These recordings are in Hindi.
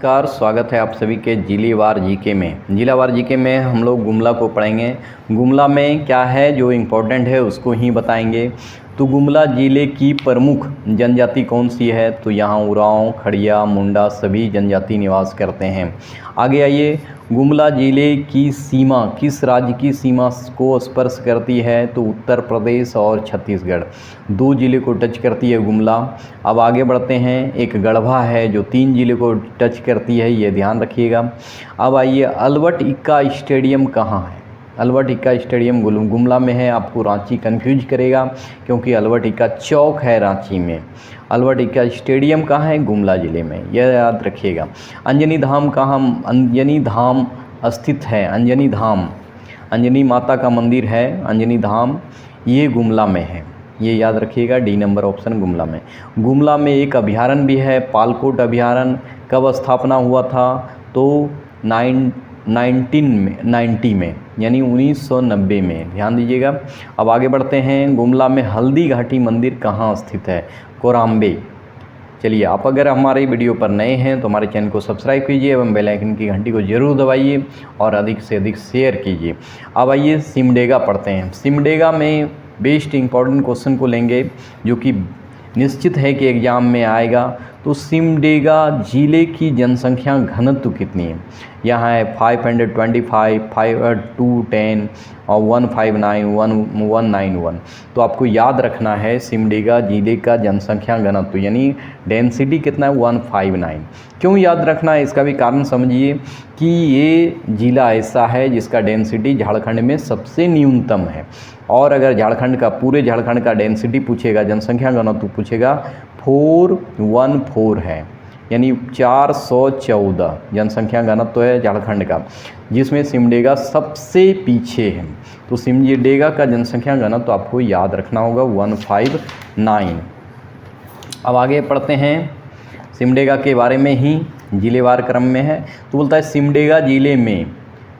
नमस्कार, स्वागत है आप सभी के जिलेवार जीके में। जिलावार जीके में हम लोग गुमला को पढ़ेंगे। गुमला में क्या है जो इम्पोर्टेंट है उसको ही बताएंगे। तो गुमला ज़िले की प्रमुख जनजाति कौन सी है? तो यहाँ उरांव, खड़िया, मुंडा सभी जनजाति निवास करते हैं। आगे आइए, गुमला ज़िले की सीमा किस राज्य की सीमा को स्पर्श करती है? तो उत्तर प्रदेश और छत्तीसगढ़, दो ज़िले को टच करती है गुमला। अब आगे बढ़ते हैं, एक गढ़वा है जो 3 ज़िले को टच करती है, ये ध्यान रखिएगा। अब आइए, अल्बर्ट इक्का स्टेडियम कहाँ है? अल्बर्ट इक्का स्टेडियम गुमला में है। आपको रांची कंफ्यूज करेगा क्योंकि अल्बर्ट इक्का चौक है रांची में। अल्बर्ट इक्का स्टेडियम कहाँ है? गुमला ज़िले में, यह याद रखिएगा। अंजनी धाम कहाँ? अंजनी धाम स्थित है। अंजनी धाम, अंजनी माता का मंदिर है अंजनी धाम, ये गुमला में है, ये याद रखिएगा। डी नंबर ऑप्शन गुमला में। गुमला में एक अभयारण्य भी है, पालकोट अभयारण्य। कब स्थापना हुआ था? तो 1990 में, यानी 1990 में, ध्यान दीजिएगा। अब आगे बढ़ते हैं, गुमला में हल्दी घाटी मंदिर कहाँ स्थित है? कोराम्बे। चलिए, आप अगर हमारे वीडियो पर नए हैं तो हमारे चैनल को सब्सक्राइब कीजिए एवं बेल आइकन की घंटी को जरूर दबाइए और अधिक से अधिक शेयर कीजिए। अब आइए सिमडेगा पढ़ते हैं। सिमडेगा में बेस्ट इंपॉर्टेंट क्वेश्चन को लेंगे जो कि निश्चित है कि एग्ज़ाम में आएगा। तो सिमडेगा ज़िले की जनसंख्या घनत्व कितनी है? यहाँ है 525, 210 और 159, 191। तो आपको याद रखना है सिमडेगा ज़िले का जनसंख्या घनत्व यानी डेंसिटी कितना है? 159। क्यों याद रखना है इसका भी कारण समझिए कि ये ज़िला ऐसा है जिसका डेंसिटी झारखंड में सबसे न्यूनतम है। और अगर झारखंड का, पूरे झारखंड का डेंसिटी पूछेगा, जनसंख्या घनत्व पूछेगा, 414 है, यानी 414 जनसंख्या घनत्व है झारखंड का, जिसमें सिमडेगा सबसे पीछे है। तो सिमडेगा का जनसंख्या घनत्व आपको याद रखना होगा 159। अब आगे पढ़ते हैं, सिमडेगा के बारे में ही जिलेवार क्रम में है। तो बोलता है सिमडेगा ज़िले में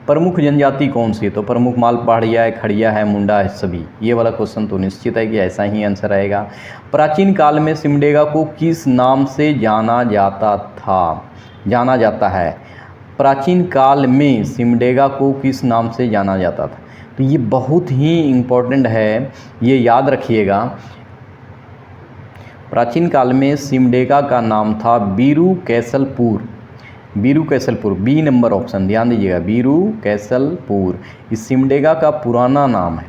प्रमुख जनजाति कौन सी है? तो प्रमुख माल पहाड़िया है, खड़िया है, मुंडा है सभी। ये वाला क्वेश्चन तो निश्चित है कि ऐसा ही आंसर आएगा। प्राचीन काल में सिमडेगा को किस नाम से जाना जाता है? प्राचीन काल में सिमडेगा को किस नाम से जाना जाता था? तो ये बहुत ही इम्पोर्टेंट है, ये याद रखिएगा। प्राचीन काल में सिमडेगा का नाम था Biru Kaisalpur. Biru Kaisalpur, B number option, ध्यान दीजिएगा, बीरू कैसलपुर इस सिमडेगा का पुराना नाम है।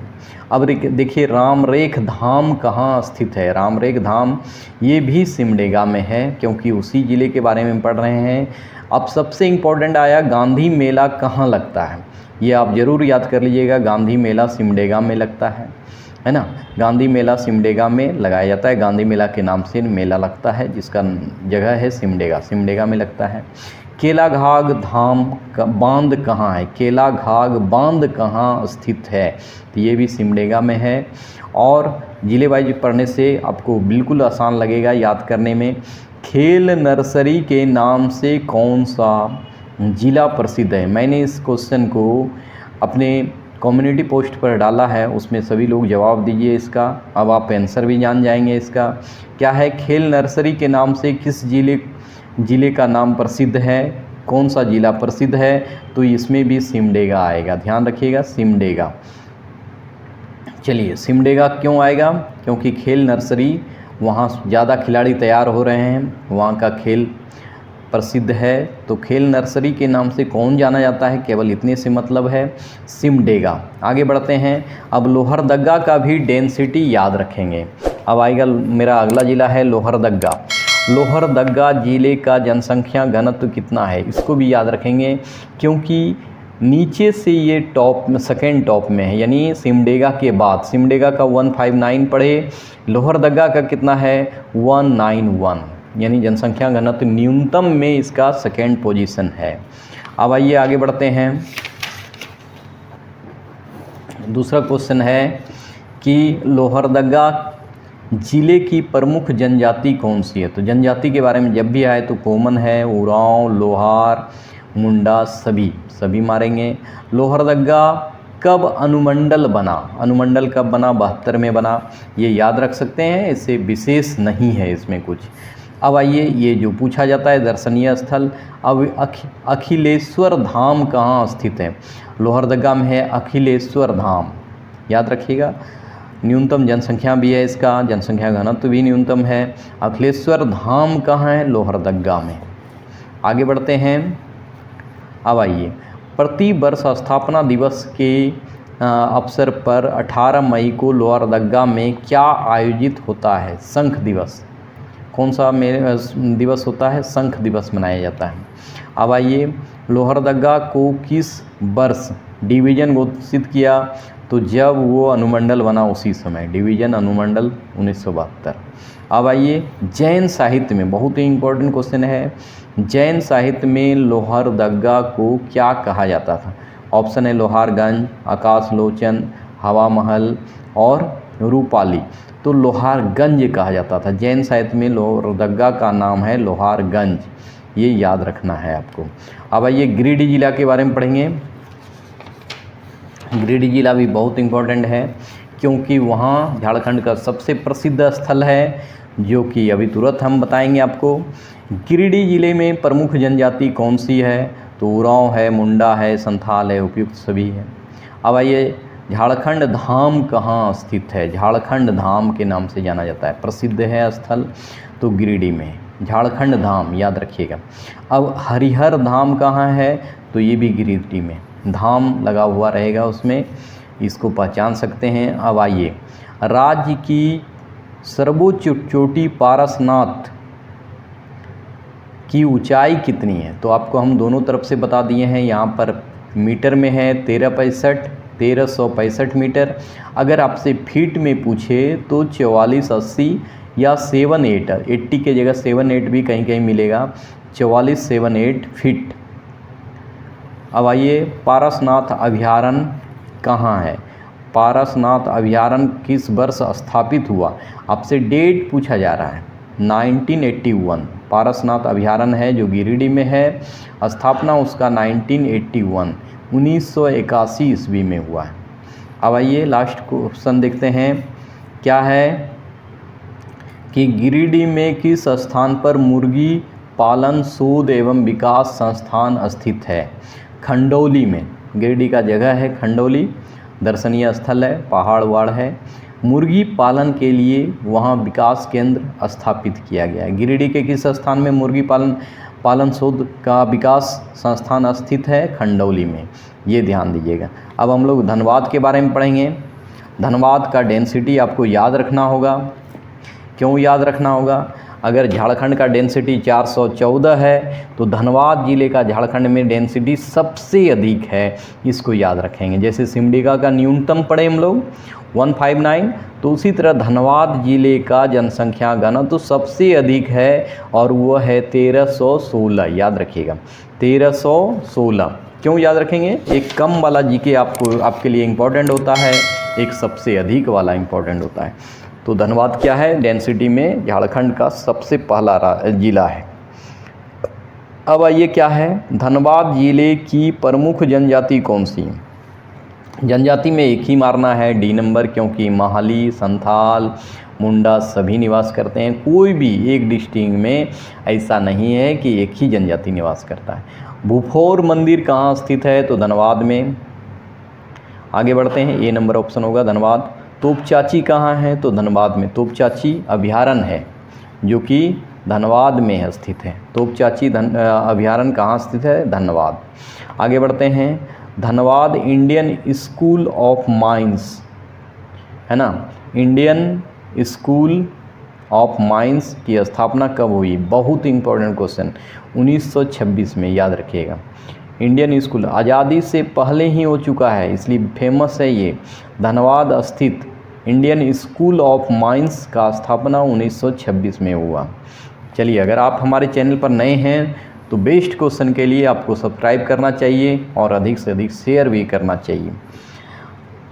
अब देखिए, रामरेख धाम कहाँ स्थित है? रामरेख धाम ये भी सिमडेगा में है क्योंकि उसी ज़िले के बारे में पढ़ रहे हैं। अब सबसे इम्पोर्टेंट आया, गांधी मेला कहाँ लगता है? ये आप ज़रूर याद कर लीजिएगा, गांधी मेला सिमडेगा में लगता है ना। गांधी मेला सिमडेगा में लगाया जाता है, गांधी मेला के नाम से मेला लगता है जिसका जगह है सिमडेगा, सिमडेगा में लगता है। केलाघाग धाम का बांध कहाँ है? केलाघाग बांध कहाँ स्थित है? तो ये भी सिमडेगा में है। और जिले वाइज पढ़ने से आपको बिल्कुल आसान लगेगा याद करने में। खेल नर्सरी के नाम से कौन सा ज़िला प्रसिद्ध है? मैंने इस क्वेश्चन को अपने कम्युनिटी पोस्ट पर डाला है, उसमें सभी लोग जवाब दीजिए इसका। अब आप आंसर भी जान जाएंगे इसका। क्या है? खेल नर्सरी के नाम से किस ज़िले का नाम प्रसिद्ध है? कौन सा ज़िला प्रसिद्ध है? तो इसमें भी सिमडेगा आएगा, ध्यान रखिएगा, सिमडेगा। चलिए, सिमडेगा क्यों आएगा? क्योंकि खेल नर्सरी, वहाँ ज़्यादा खिलाड़ी तैयार हो रहे हैं, वहाँ का खेल प्रसिद्ध है। तो खेल नर्सरी के नाम से कौन जाना जाता है? केवल इतने से मतलब है, सिमडेगा। आगे बढ़ते हैं, अब लोहरदग्गा का भी डेंसिटी याद रखेंगे। अब आएगा मेरा अगला ज़िला है लोहरदग्गा। लोहरदग्गा ज़िले का जनसंख्या घनत्व कितना है? इसको भी याद रखेंगे क्योंकि नीचे से ये टॉप में, सेकेंड टॉप में है, यानी सिमडेगा के बाद। सिमडेगा का 159 पढ़े, लोहरदग्गा का कितना है? 191, यानी जनसंख्या घनत्व न्यूनतम में इसका सेकेंड पोजीशन है। अब आइए आगे बढ़ते हैं। दूसरा क्वेश्चन है कि लोहरदग्गा ज़िले की प्रमुख जनजाति कौन सी है? तो जनजाति के बारे में जब भी आए तो कॉमन है, उरांव, लोहार, मुंडा सभी मारेंगे। लोहरदग्गा कब अनुमंडल बना? अनुमंडल कब बना? 72 में बना, ये याद रख सकते हैं, इससे विशेष नहीं है इसमें कुछ। अब आइए, ये जो पूछा जाता है दर्शनीय स्थल, अब अखिलेश्वर धाम कहाँ स्थित है? लोहरदगा में है अखिलेश्वर धाम, याद रखिएगा। न्यूनतम जनसंख्या भी है इसका, जनसंख्या घनत्व भी न्यूनतम है। अखिलेश्वर धाम कहाँ है? लोहरदगा में। आगे बढ़ते हैं। अब आइए, प्रति वर्ष स्थापना दिवस के अवसर पर 18 मई को लोहरदगा में क्या आयोजित होता है? शंख दिवस। कौन सा दिवस होता है? शंख दिवस मनाया जाता है। अब आइए, लोहरदगा को किस वर्ष डिवीज़न घोषित किया? तो जब वो अनुमंडल बना उसी समय, डिवीज़न अनुमंडल 1972। अब आइए, जैन साहित्य में बहुत ही इम्पोर्टेंट क्वेश्चन है, जैन साहित्य में लोहरदगा को क्या कहा जाता था? ऑप्शन है लोहारगंज, आकाशलोचन, हवा महल और रूपाली। तो लोहारगंज कहा जाता था। जैन साहित्य में लोहरदगा का नाम है लोहारगंज, ये याद रखना है आपको। अब आइए, गिरिडीह जिला के बारे में पढ़ेंगे। गिरिडीह जिला भी बहुत इम्पोर्टेंट है क्योंकि वहाँ झारखंड का सबसे प्रसिद्ध स्थल है, जो कि अभी तुरंत हम बताएंगे आपको। गिरिडीह जिले में प्रमुख जनजाति कौन सी है? तो उरांव है, मुंडा है, संथाल है, उपयुक्त सभी है। अब आइए, झारखंड धाम कहाँ स्थित है? झारखंड धाम के नाम से जाना जाता है, प्रसिद्ध है स्थल, तो गिरिडीह में झारखंड धाम, याद रखिएगा। अब हरिहर धाम कहाँ है? तो ये भी गिरिडीह में, धाम लगा हुआ रहेगा उसमें, इसको पहचान सकते हैं। अब आइए, राज्य की सर्वोच्च चोटी पारसनाथ की ऊंचाई कितनी है? तो आपको हम दोनों तरफ से बता दिए हैं। यहाँ पर मीटर में है 1365 मीटर। अगर आपसे फीट में पूछे तो 4480 या 78 के जगह 78 भी कहीं कहीं मिलेगा, 4478 फीट। अब आइए, पारसनाथ अभयारण्य कहाँ है? पारसनाथ अभयारण्य किस वर्ष स्थापित हुआ? आपसे डेट पूछा जा रहा है। 1981 पारसनाथ अभयारण्य है जो गिरिडीह में है, स्थापना उसका 1981 1981 ईस्वी में हुआ है। अब आइए, लास्ट क्वेश्चन देखते हैं। क्या है कि गिरिडीह में किस स्थान पर मुर्गी पालन शोध एवं विकास संस्थान स्थित है? खंडौली में, गिरिडीह का जगह है खंडौली, दर्शनीय स्थल है, पहाड़ वहाड़ है। मुर्गी पालन के लिए वहाँ विकास केंद्र स्थापित किया गया है। गिरिडीह के किस स्थान में मुर्गी पालन शोध का विकास संस्थान स्थित है? खंडौली में, ये ध्यान दीजिएगा। अब हम लोग धनबाद के बारे में पढ़ेंगे। धनबाद का डेंसिटी आपको याद रखना होगा। क्यों याद रखना होगा? अगर झारखंड का डेंसिटी 414 है तो धनबाद जिले का झारखंड में डेंसिटी सबसे अधिक है, इसको याद रखेंगे। जैसे सिमडेगा का न्यूनतम पढ़े हम लोग 159, तो उसी तरह धनबाद जिले का जनसंख्या घनत्व तो सबसे अधिक है और वो है 1316, याद रखिएगा 1316। क्यों याद रखेंगे? एक कम वाला जीके आपके लिए इम्पोर्टेंट होता है, एक सबसे अधिक वाला इम्पोर्टेंट होता है। तो धनबाद क्या है? डेंसिटी में झारखंड का सबसे पहला जिला है। अब आइए, क्या है? धनबाद जिले की प्रमुख जनजाति कौन सी? जनजाति में एक ही मारना है, डी नंबर, क्योंकि महाली, संथाल, मुंडा सभी निवास करते हैं। कोई भी एक डिस्ट्रिक्ट में ऐसा नहीं है कि एक ही जनजाति निवास करता है। भूफोर मंदिर कहाँ स्थित है? तो धनबाद में। आगे बढ़ते हैं, ए नंबर ऑप्शन होगा धनबाद। तोपचाची कहाँ है? तो धनबाद में तोपचाची अभयारण्य है जो कि धनबाद में स्थित है। तोपचाची अभयारण्य कहाँ स्थित है? धनबाद। आगे बढ़ते हैं, Dhanbad Indian school of mines है ना, इंडियन स्कूल ऑफ माइंस की स्थापना कब हुई? बहुत इंपॉर्टेंट क्वेश्चन, 1926 में, याद रखिएगा। इंडियन स्कूल आज़ादी से पहले ही हो चुका है, इसलिए फेमस है ये। धनबाद स्थित इंडियन स्कूल ऑफ माइंस का स्थापना 1926 में हुआ। चलिए, अगर आप हमारे चैनल पर नए हैं तो बेस्ट क्वेश्चन के लिए आपको सब्सक्राइब करना चाहिए और अधिक से अधिक शेयर भी करना चाहिए।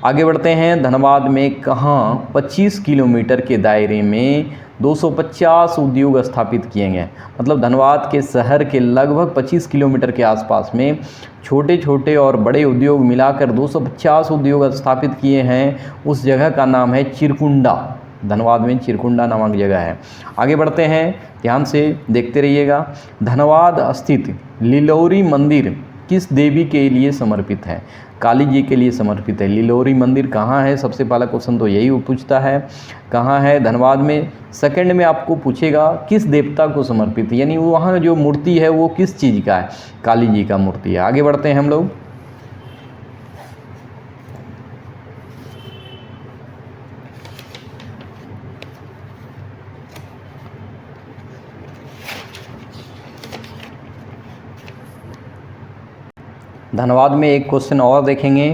आगे बढ़ते हैं, धनबाद में कहाँ 25 किलोमीटर के दायरे में 250 उद्योग स्थापित किए गए? मतलब धनबाद के शहर के लगभग 25 किलोमीटर के आसपास में छोटे छोटे और बड़े उद्योग मिलाकर 250 उद्योग स्थापित किए हैं। उस जगह का नाम है चिरकुंडा, धनबाद में चिरकुंडा नामक जगह है। आगे बढ़ते हैं, ध्यान से देखते रहिएगा। धनबाद स्थित लिलौरी मंदिर किस देवी के लिए समर्पित है? काली जी के लिए समर्पित है। लिलौरी मंदिर कहाँ है? सबसे पहला क्वेश्चन तो यही पूछता है, कहाँ है? धनबाद में। सेकंड में आपको पूछेगा किस देवता को समर्पित है, यानी वहाँ जो मूर्ति है वो किस चीज़ का है? काली जी का मूर्ति है। आगे बढ़ते हैं हम लोग। धनबाद में एक क्वेश्चन और देखेंगे।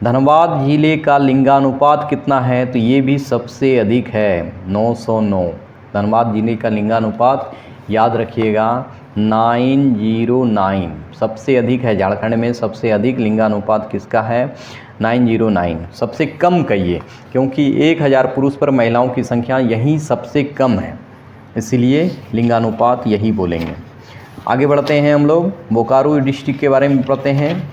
धनबाद जिले का लिंगानुपात कितना है? तो ये भी सबसे अधिक है, 909। धनबाद जिले का लिंगानुपात याद रखिएगा 909, सबसे अधिक है। झारखंड में सबसे अधिक लिंगानुपात किसका है? 909। सबसे कम कहिए, क्योंकि 1000 पुरुष पर महिलाओं की संख्या यही सबसे कम है, इसलिए लिंगानुपात यही बोलेंगे। आगे बढ़ते हैं हम लोग, बोकारो डिस्ट्रिक्ट के बारे में पढ़ते हैं।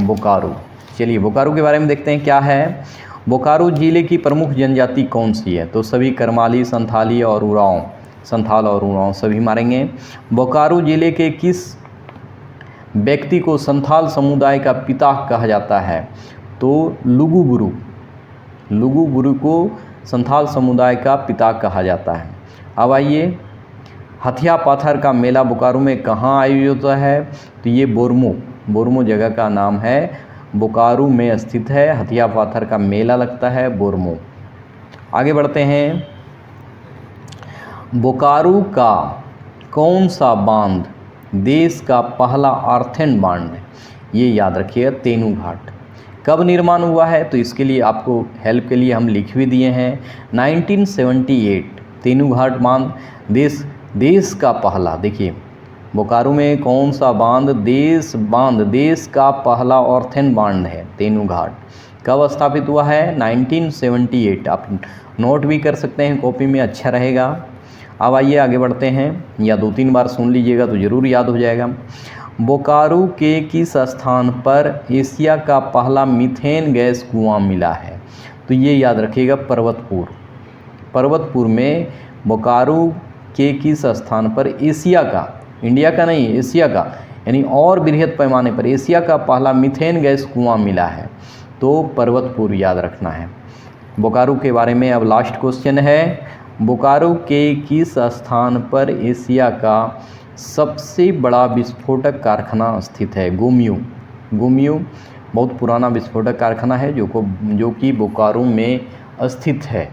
बोकारो, चलिए बोकारो के बारे में देखते हैं क्या है। बोकारो जिले की प्रमुख जनजाति कौन सी है? तो सभी करमाली, संथाली और उरांव, संथाल और उरांव सभी मारेंगे। बोकारो जिले के किस व्यक्ति को संथाल समुदाय का पिता कहा जाता है? तो लुगु बुरु, लुगु बुरु को संथाल समुदाय का पिता कहा जाता है। अब आइए, हथिया पाथर का मेला बोकारो में कहाँ आयोजित होता है? तो ये बोरमो, बोरमो जगह का नाम है, बोकारो में स्थित है। हथिया पाथर का मेला लगता है बोरमो। आगे बढ़ते हैं, बोकारो का कौन सा बांध देश का पहला आर्थन बांध है? ये याद रखिएगा, तेनू घाट। कब निर्माण हुआ है? तो इसके लिए आपको हेल्प के लिए हम लिख भी दिए हैं, 1978। तेनू घाट बांध देश का पहला, देखिए बोकारो में कौन सा बांध देश का पहला ऑर्थन बांध है? तेनू घाट। कब स्थापित हुआ है? 1978। आप नोट भी कर सकते हैं कॉपी में, अच्छा रहेगा। अब आइए आगे बढ़ते हैं, या 2-3 बार सुन लीजिएगा तो ज़रूर याद हो जाएगा। बोकारो के किस स्थान पर एशिया का पहला मीथेन गैस कुआं मिला है? तो ये याद रखिएगा, पर्वतपुर। पर्वतपुर में बोकारो के किस स्थान पर एशिया का, इंडिया का नहीं, एशिया का, यानी और बृहद पैमाने पर एशिया का पहला मीथेन गैस कुआं मिला है? तो पर्वतपुर याद रखना है। बोकारो के बारे में अब लास्ट क्वेश्चन है, बोकारो के किस स्थान पर एशिया का सबसे बड़ा विस्फोटक कारखाना स्थित है? गोमियो, गोमियो बहुत पुराना विस्फोटक कारखाना है जो कि बोकारो में स्थित है।